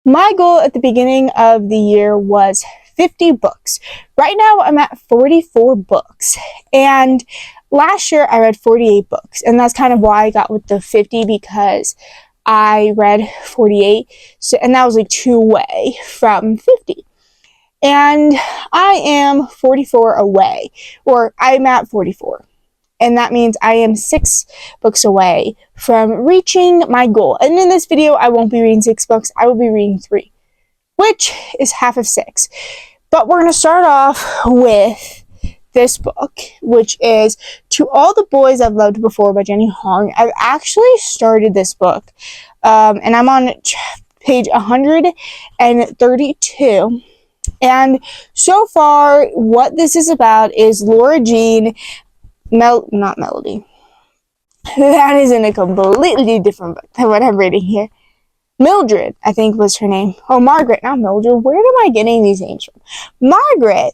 My goal at the beginning of the year was 50 books. Right now I'm at 44 books. And last year I read 48 books. And that's kind of why I got with the 50, because I read 48. And that was like 2 away from 50. And I am 44 away, or I'm at 44. And that means I am 6 books away from reaching my goal. And in this video, I won't be reading 6 books. I will be reading 3, which is half of 6. But we're going to start off with this book, which is To All the Boys I've Loved Before by Jenny Hong. I've actually started this book, and I'm on page 132. And so far, what this is about is Laura Jean, not Melody. That is in a completely different book than what I'm reading here. Mildred, I think was her name. Oh, Margaret, not Mildred. Where am I getting these names from? Margaret,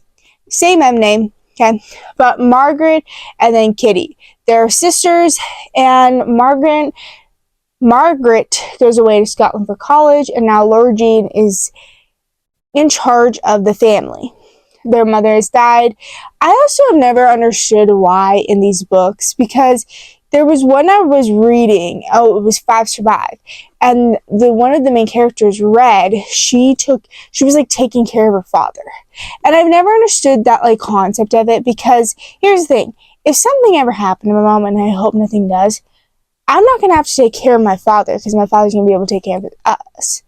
same M name, okay? But Margaret and then Kitty. They're sisters, and Margaret goes away to Scotland for college, and now Laura Jean is in charge of the family. Their mother has died. I also have never understood why in these books, because there was one I was reading. Oh, it was 5 Survive. And one of the main characters, Red, she was like taking care of her father. And I've never understood that like concept of it, because here's the thing. If something ever happened to my mom, and I hope nothing does, I'm not going to have to take care of my father, because my father's going to be able to take care of us.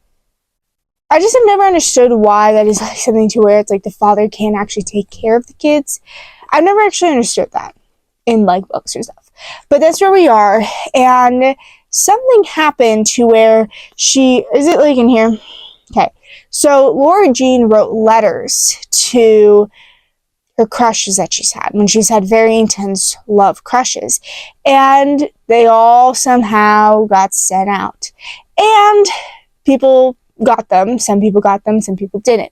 I just have never understood why that is like something to where it's like the father can't actually take care of the kids. I've never actually understood that in like books or stuff. But that's where we are. And something happened to where is it like in here? Okay. So Laura Jean wrote letters to her crushes that she's had when she's had very intense love crushes. And they all somehow got sent out. And people got them. Some people got them, some people didn't.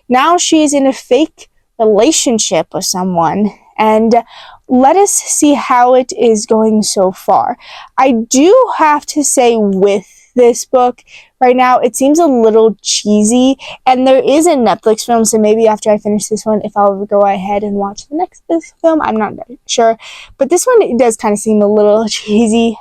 Now she's in a fake relationship with someone, and let us see how it is going so far. I do have to say with this book right now, it seems a little cheesy, and there is a Netflix film, so maybe after I finish this one, if I'll go ahead and watch the next film, I'm not sure. But this one, it does kind of seem a little cheesy.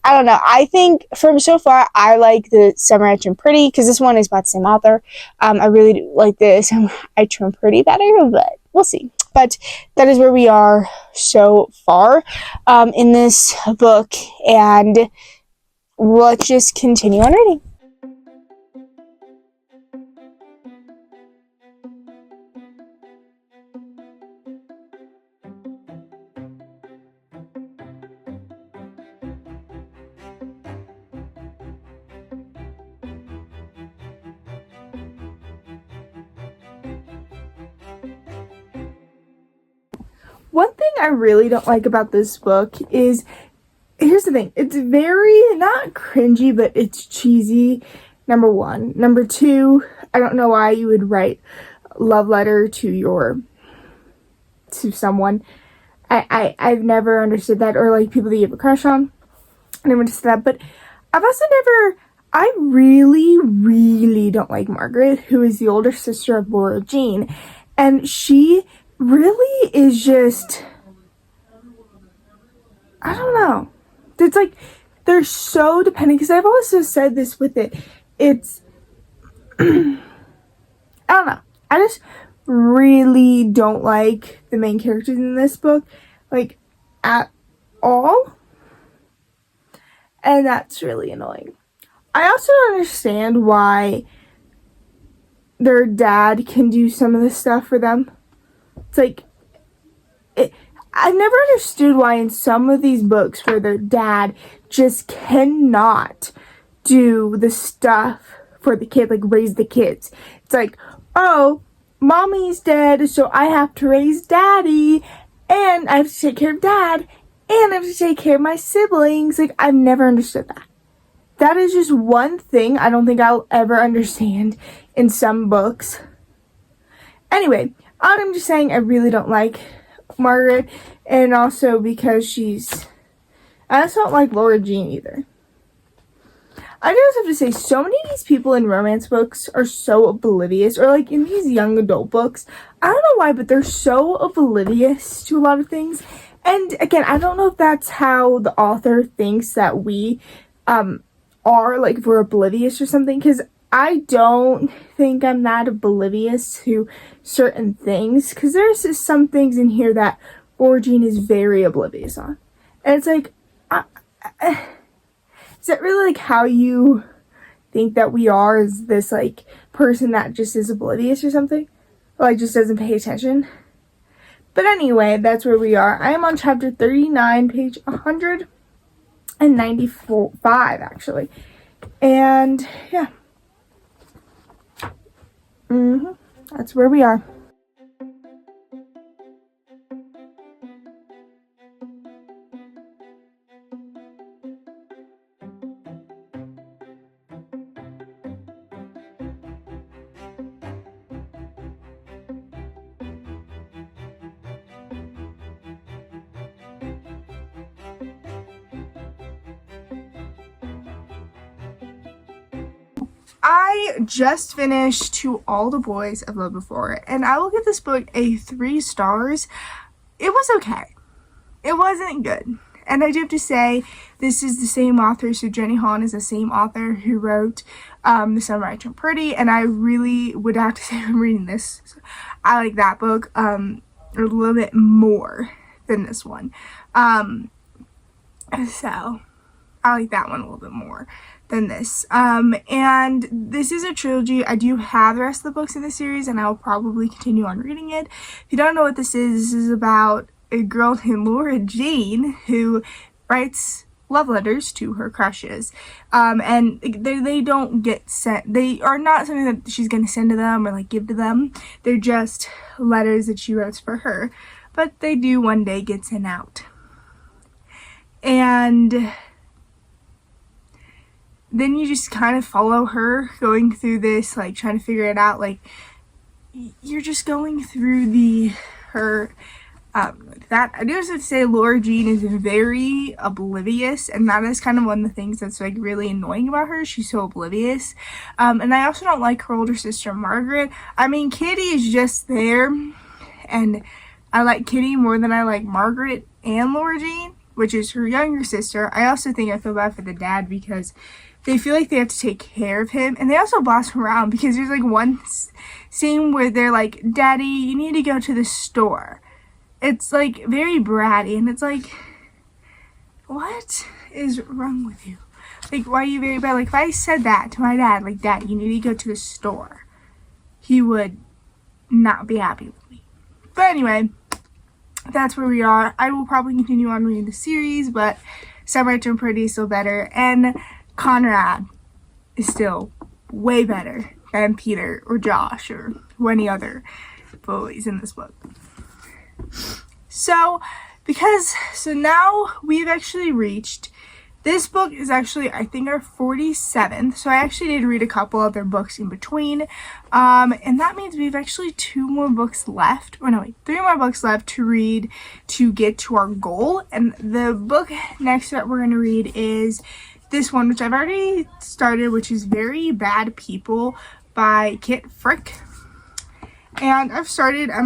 I don't know. I think from so far, I like the Summer I Turned Pretty, because this one is by the same author. I really do like the Summer I Turned Pretty better, but we'll see. But that is where we are so far in this book, and let's just continue on reading. One thing I really don't like about this book is, here's the thing, it's very, not cringy, but it's cheesy, number 1. Number 2, I don't know why you would write a love letter to someone. I've never understood that, or like people that you have a crush on. I never understood that, but I really, really don't like Margaret, who is the older sister of Laura Jean, and she really is just, I don't know. It's like, they're so dependent, because I've also said this with it. It's, I don't know. I just really don't like the main characters in this book, like, at all. And that's really annoying. I also don't understand why their dad can do some of this stuff for them. It's like, I've never understood why in some of these books where their dad just cannot do the stuff for the kid, like raise the kids. It's like, oh, mommy's dead, so I have to raise daddy, and I have to take care of dad, and I have to take care of my siblings. Like, I've never understood that. That is just one thing I don't think I'll ever understand in some books. Anyway, I'm just saying I really don't like Margaret, and also because I also don't like Laura Jean either. I just have to say, so many of these people in romance books are so oblivious, or like in these young adult books, I don't know why, but they're so oblivious to a lot of things. And again, I don't know if that's how the author thinks that we are, like if we're oblivious or something, because I don't think I'm that oblivious to certain things, because there's just some things in here that Origin is very oblivious on. And it's like, is that really like how you think that we are, is this like person that just is oblivious or something? Or like just doesn't pay attention? But anyway, that's where we are. I am on chapter 39, page 195 actually. And yeah. That's where we are. I just finished To All the Boys I've Loved Before, and I will give this book a 3 stars. It was okay. It wasn't good. And I do have to say, this is the same author, so Jenny Han is the same author who wrote The Summer I Turned Pretty, and I really would have to say I'm reading this. I like that book a little bit more than this one. So I like that one a little bit more than this. And this is a trilogy. I do have the rest of the books in the series, and I'll probably continue on reading it. If you don't know what this is about a girl named Laura Jean who writes love letters to her crushes. And they don't get sent. They are not something that she's going to send to them or like give to them. They're just letters that she writes for her. But they do one day get sent out. And then you just kind of follow her going through this, like trying to figure it out. Like you're just going through that. I do have to say Laura Jean is very oblivious, and that is kind of one of the things that's like really annoying about her. She's so oblivious. And I also don't like her older sister Margaret. I mean, Kitty is just there, and I like Kitty more than I like Margaret and Laura Jean, which is her younger sister. I also think I feel bad for the dad because they feel like they have to take care of him, and they also boss him around because there's like one scene where they're like, Daddy, you need to go to the store. It's like very bratty, and it's like, what is wrong with you? Like, why are you very bad? Like, if I said that to my dad, like, Dad, you need to go to the store, he would not be happy with me. But anyway, that's where we are. I will probably continue on reading the series, but Summer I Turned Pretty is still better, and Conrad is still way better than Peter or Josh or any other boys in this book. So now we've actually reached, this book is actually, I think, our 47th. So I actually did read a couple other books in between. And that means we've actually 3 more books left to read to get to our goal. And the book next that we're going to read is this one, which I've already started, which is Very Bad People by Kit Frick. And I'm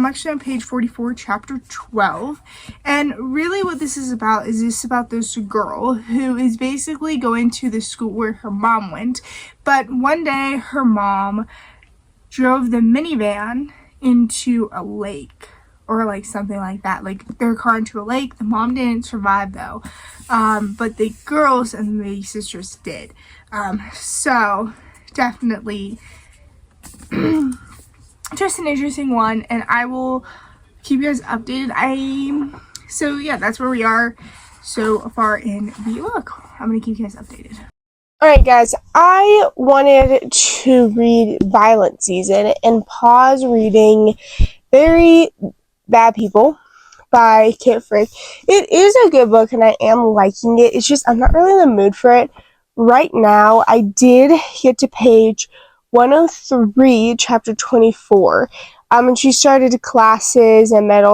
actually on page 44, chapter 12. And really what this is about this girl who is basically going to the school where her mom went. But one day her mom drove the minivan into a lake or like something like that. Like their car into a lake. The mom didn't survive though. But the girls and the sisters did. So definitely just an interesting one, and I will keep you guys updated. So yeah, that's where we are so far in the book. I'm gonna keep you guys updated. Alright guys, I wanted to read Violent Season and pause reading Very Bad People by Kit Frick. It is a good book and I am liking it. It's just I'm not really in the mood for it right now. I did get to page 103, chapter 24. And she started classes and met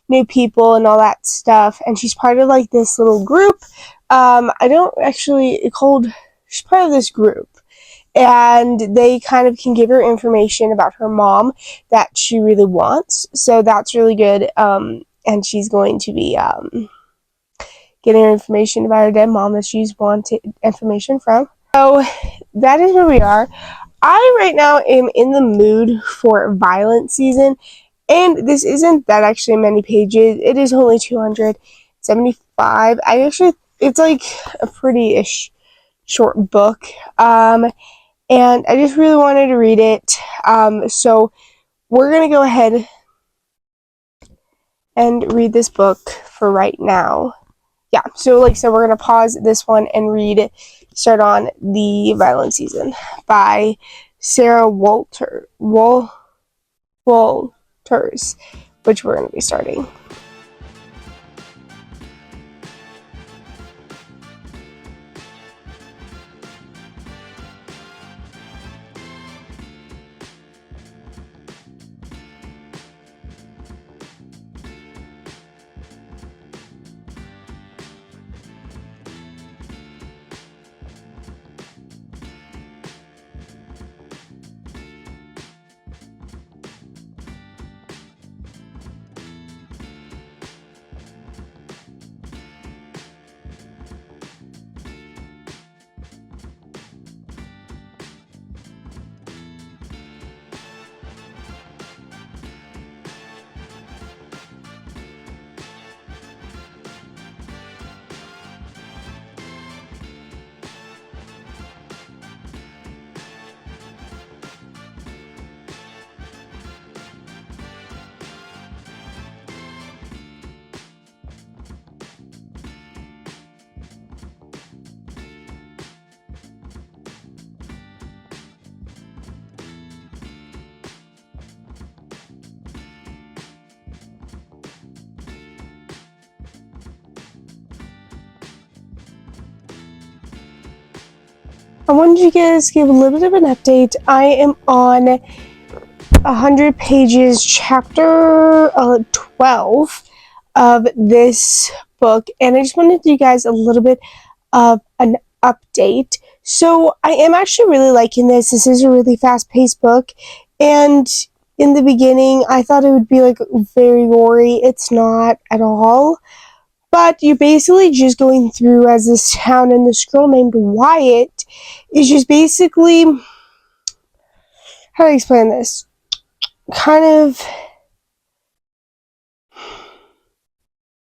new people and all that stuff. And she's part of like this little group. It's called she's part of this group. And they kind of can give her information about her mom that she really wants. So that's really good. And she's going to be getting her information about her dead mom that she's wanted information from. So that is where we are. I right now am in the mood for violent season. And this isn't that actually many pages. It is only 275. It's like a pretty-ish short book. And I just really wanted to read it. So we're going to go ahead and read this book for right now. Yeah, so like I said, we're going to pause this one and start on The Violent Season by Sara Walters, which we're going to be starting. I wanted you guys to give a little bit of an update. I am on 100 pages, chapter 12 of this book, and I just wanted to give you guys a little bit of an update. So I am actually really liking this. This is a really fast-paced book, and in the beginning I thought it would be like very gory. It's not at all. But you're basically just going through as this town, and this girl named Wyatt is just basically, how do I explain this? Kind of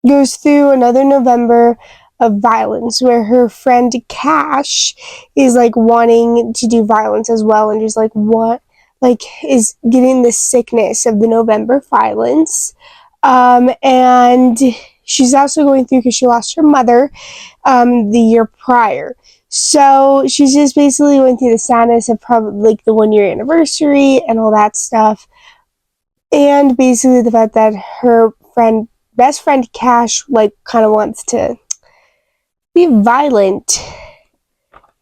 goes through another November of violence where her friend Cash is like wanting to do violence as well, and just is getting the sickness of the November violence. And she's also going through because she lost her mother the year prior. So she's just basically going through the sadness of probably like the 1-year anniversary and all that stuff. And basically the fact that her best friend Cash like kind of wants to be violent.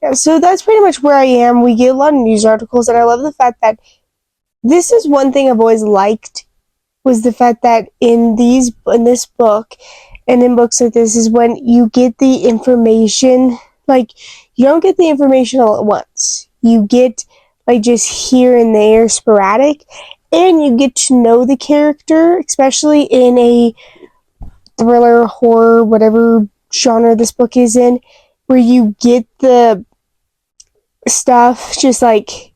Yeah, so that's pretty much where I am. We get a lot of news articles, and I love the fact that this is one thing I've always liked, was the fact that in this book and in books like this is when you get the information, like you don't get the information all at once. You get like just here and there sporadic, and you get to know the character, especially in a thriller, horror, whatever genre this book is in, where you get the stuff just like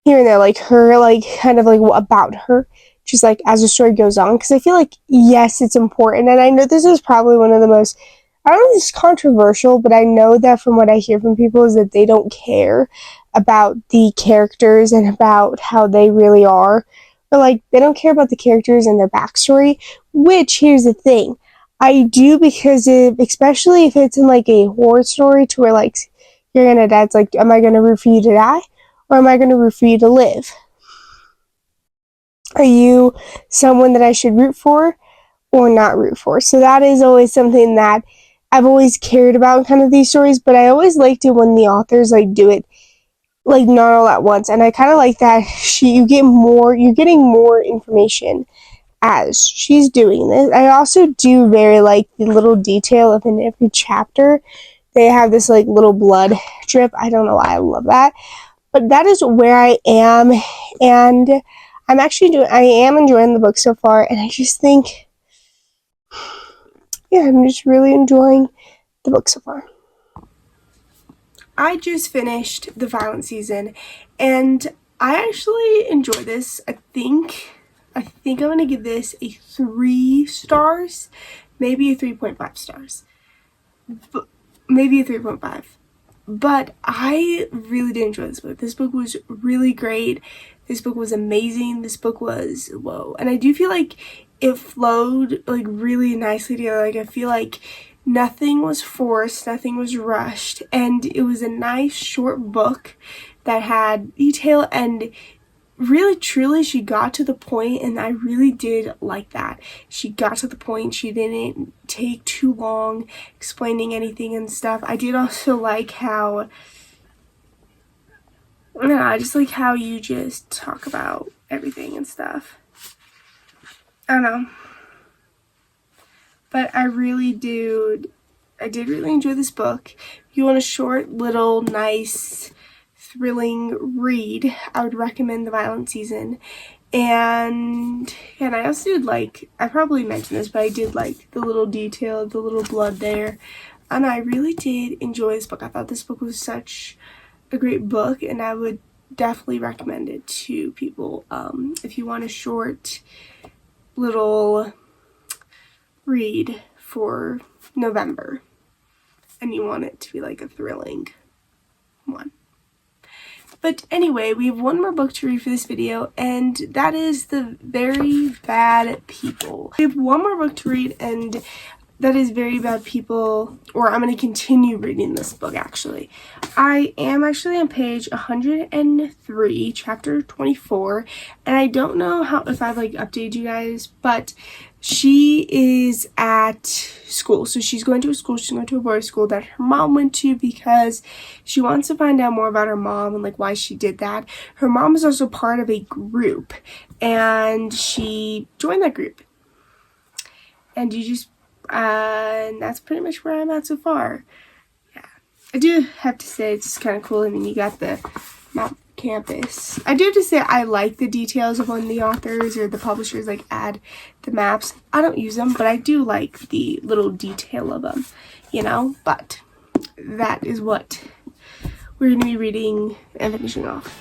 here and there, like her, like kind of like about her, just like as the story goes on. Because I feel like, yes, it's important, and I know this is probably one of the most, I don't know if it's controversial, but I know that from what I hear from people is that they don't care about the characters and about how they really are, or like they don't care about the characters and their backstory. Which, here's the thing, I do, because especially if it's in like a horror story to where like you're gonna die, it's like, am I gonna root for you to die, or am I gonna root for you to live? Are you someone that I should root for or not root for? So that is always something that I've always cared about in kind of these stories, but I always liked it when the authors like do it like not all at once. And I kind of like that you're getting more information as she's doing this. I also do very like the little detail of in every chapter they have this like little blood drip. I don't know why I love that, but that is where I am, and I am enjoying the book so far, and I just think, yeah, I'm just really enjoying the book so far. I just finished the Violent Season, and I actually enjoy this. I think I'm gonna give this a 3 stars, maybe a 3.5 stars, but maybe a 3.5. But I really did enjoy this book. This book was really great. This book was amazing. This book was whoa. And I do feel like it flowed like really nicely together. Like I feel like nothing was forced, nothing was rushed, and it was a nice short book that had detail, and really truly she got to the point, and I really did like that. She got to the point. She didn't take too long explaining anything and stuff. I did also like how, I just like how you just talk about everything and stuff. I don't know, but I did really enjoy this book. If you want a short, little, nice, thrilling read, I would recommend The Violent Season. And I also did like, I probably mentioned this, but I did like the little detail, the little blood there, and I really did enjoy this book. I thought this book was such a great book, and I would definitely recommend it to people if you want a short little read for November and you want it to be like a thrilling one. But anyway, we have one more book to read for this video, and that is The Very Bad People. We have one more book to read, and that is Very Bad People, or I'm going to continue reading this book actually. I am actually on page 103, chapter 24, and I don't know if I've like updated you guys, but she is at school. So she's going to a school, she's going to a boarding school that her mom went to because she wants to find out more about her mom and like why she did that. Her mom is also part of a group, and she joined that group. And and that's pretty much where I'm at so far. Yeah, I do have to say it's kind of cool. I mean, you got the map campus. I do have to say I like the details of when the authors or the publishers like add the maps. I don't use them, but I do like the little detail of them, but that is what we're going to be reading and finishing off.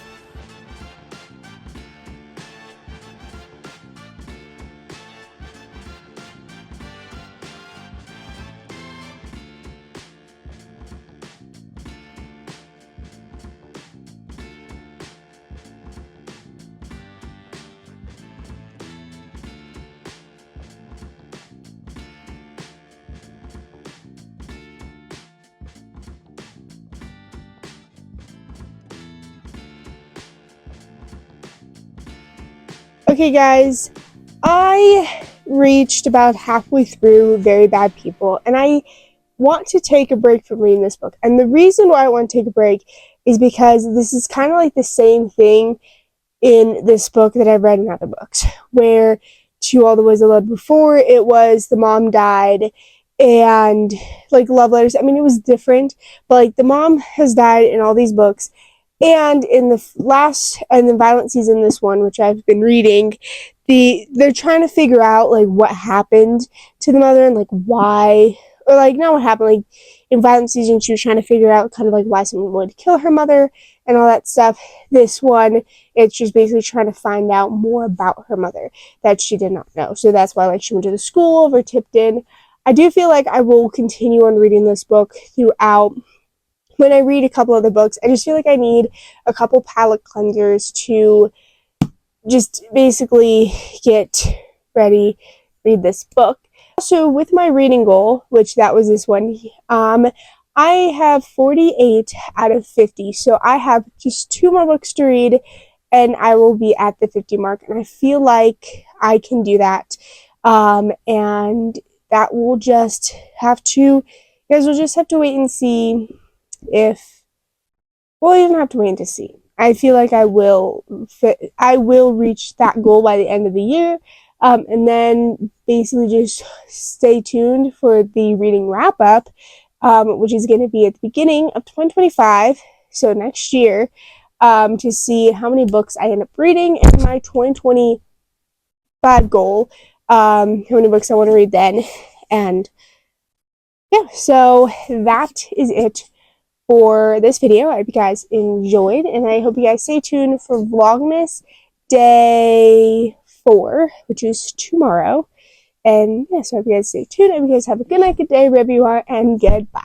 Okay guys, I reached about halfway through Very Bad People, and I want to take a break from reading this book. And the reason why I want to take a break is because this is kind of like the same thing in this book that I've read in other books, where To All the Boys I Loved Before, it was the mom died, and like love letters. I mean, it was different, but like the mom has died in all these books. And in the Violent Season, this one, which I've been reading, they're trying to figure out like what happened to the mother and like why, or like not what happened. Like in Violent Season, she was trying to figure out kind of like why someone would kill her mother and all that stuff. This one, it's just basically trying to find out more about her mother that she did not know. So that's why like she went to the school over Tipton. I do feel like I will continue on reading this book throughout. When I read a couple of the books, I just feel like I need a couple palate cleansers to just basically get ready, read this book. Also, with my reading goal, which that was this one, I have 48 out of 50. So I have just 2 more books to read, and I will be at the 50 mark. And I feel like I can do that. And that will just have to, you guys will just have to wait and see. You don't have to wait to see. I feel like I will reach that goal by the end of the year, and then basically just stay tuned for the reading wrap up, which is going to be at the beginning of 2025, so next year, to see how many books I end up reading and my 2025 goal, how many books I want to read then. And yeah, so that is it for this video. I hope you guys enjoyed, and I hope you guys stay tuned for Vlogmas Day 4, which is tomorrow. And yeah, so I hope you guys stay tuned. I hope you guys have a good night, good day, wherever you are, and goodbye.